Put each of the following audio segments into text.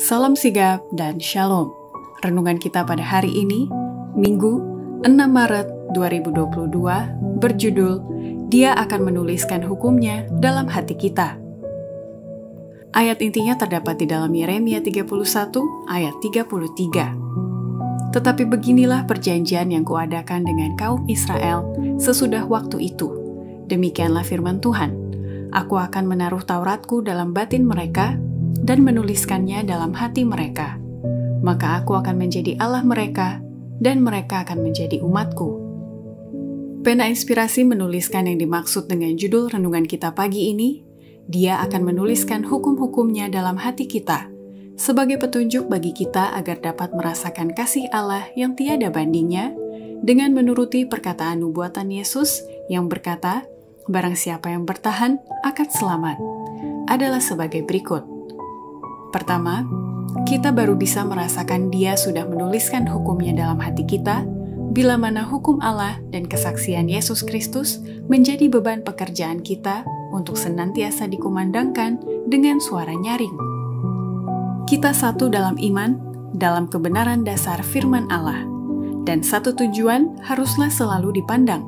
Salam sigap dan shalom. Renungan kita pada hari ini, Minggu 6 Maret 2022, berjudul Dia akan menuliskan hukumnya dalam hati kita. Ayat intinya terdapat di dalam Yeremia 31 ayat 33. Tetapi beginilah perjanjian yang kuadakan dengan kaum Israel sesudah waktu itu. Demikianlah firman Tuhan. Aku akan menaruh Tauratku dalam batin mereka dan menuliskannya dalam hati mereka. Maka aku akan menjadi Allah mereka, dan mereka akan menjadi umatku. Pena Inspirasi menuliskan yang dimaksud dengan judul renungan kita pagi ini, Dia akan menuliskan hukum-hukumnya dalam hati kita, sebagai petunjuk bagi kita agar dapat merasakan kasih Allah yang tiada bandingnya, dengan menuruti perkataan nubuatan Yesus yang berkata, barang siapa yang bertahan akan selamat, adalah sebagai berikut. Pertama, kita baru bisa merasakan Dia sudah menuliskan hukumnya dalam hati kita, bila mana hukum Allah dan kesaksian Yesus Kristus menjadi beban pekerjaan kita untuk senantiasa dikumandangkan dengan suara nyaring. Kita satu dalam iman, dalam kebenaran dasar firman Allah, dan satu tujuan haruslah selalu dipandang,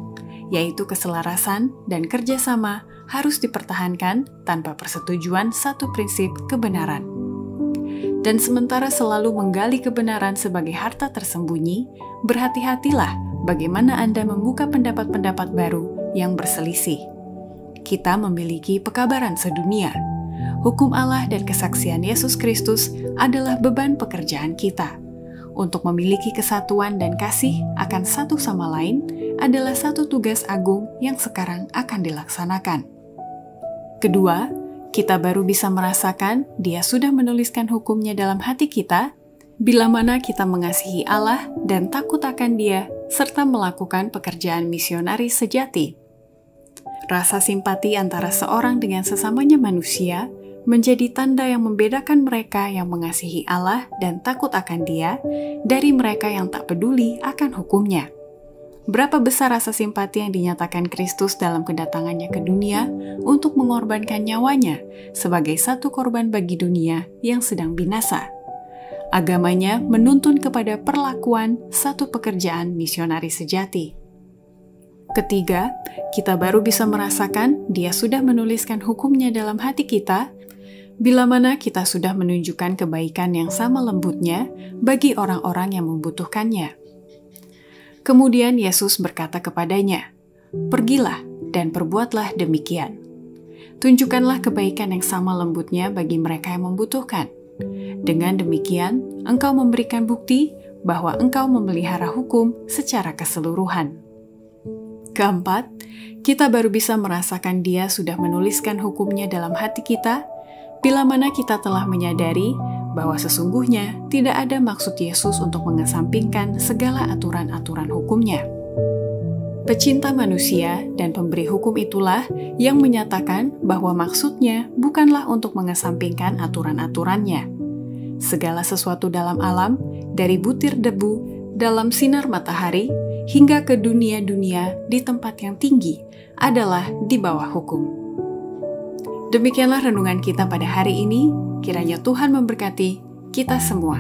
yaitu keselarasan dan kerjasama harus dipertahankan tanpa persetujuan satu prinsip kebenaran. Dan sementara selalu menggali kebenaran sebagai harta tersembunyi, berhati-hatilah bagaimana Anda membuka pendapat-pendapat baru yang berselisih. Kita memiliki pekabaran sedunia. Hukum Allah dan kesaksian Yesus Kristus adalah beban pekerjaan kita. Untuk memiliki kesatuan dan kasih akan satu sama lain adalah satu tugas agung yang sekarang akan dilaksanakan. Kedua, kita baru bisa merasakan Dia sudah menuliskan hukumnya dalam hati kita, bila mana kita mengasihi Allah dan takut akan Dia, serta melakukan pekerjaan misionari sejati. Rasa simpati antara seorang dengan sesamanya manusia menjadi tanda yang membedakan mereka yang mengasihi Allah dan takut akan Dia dari mereka yang tak peduli akan hukumnya. Berapa besar rasa simpati yang dinyatakan Kristus dalam kedatangannya ke dunia untuk mengorbankan nyawanya sebagai satu korban bagi dunia yang sedang binasa. Agamanya menuntun kepada perlakuan satu pekerjaan misionari sejati. Ketiga, kita baru bisa merasakan Dia sudah menuliskan hukumnya dalam hati kita, bila mana kita sudah menunjukkan kebaikan yang sama lembutnya bagi orang-orang yang membutuhkannya. Kemudian Yesus berkata kepadanya, "Pergilah dan perbuatlah demikian. Tunjukkanlah kebaikan yang sama lembutnya bagi mereka yang membutuhkan. Dengan demikian, engkau memberikan bukti bahwa engkau memelihara hukum secara keseluruhan." Keempat, kita baru bisa merasakan Dia sudah menuliskan hukumnya dalam hati kita, bila mana kita telah menyadari bahwa sesungguhnya tidak ada maksud Yesus untuk mengesampingkan segala aturan-aturan hukumnya. Pecinta manusia dan pemberi hukum itulah yang menyatakan bahwa maksudnya bukanlah untuk mengesampingkan aturan-aturannya. Segala sesuatu dalam alam, dari butir debu, dalam sinar matahari, hingga ke dunia-dunia di tempat yang tinggi, adalah di bawah hukum. Demikianlah renungan kita pada hari ini. Kiranya Tuhan memberkati kita semua.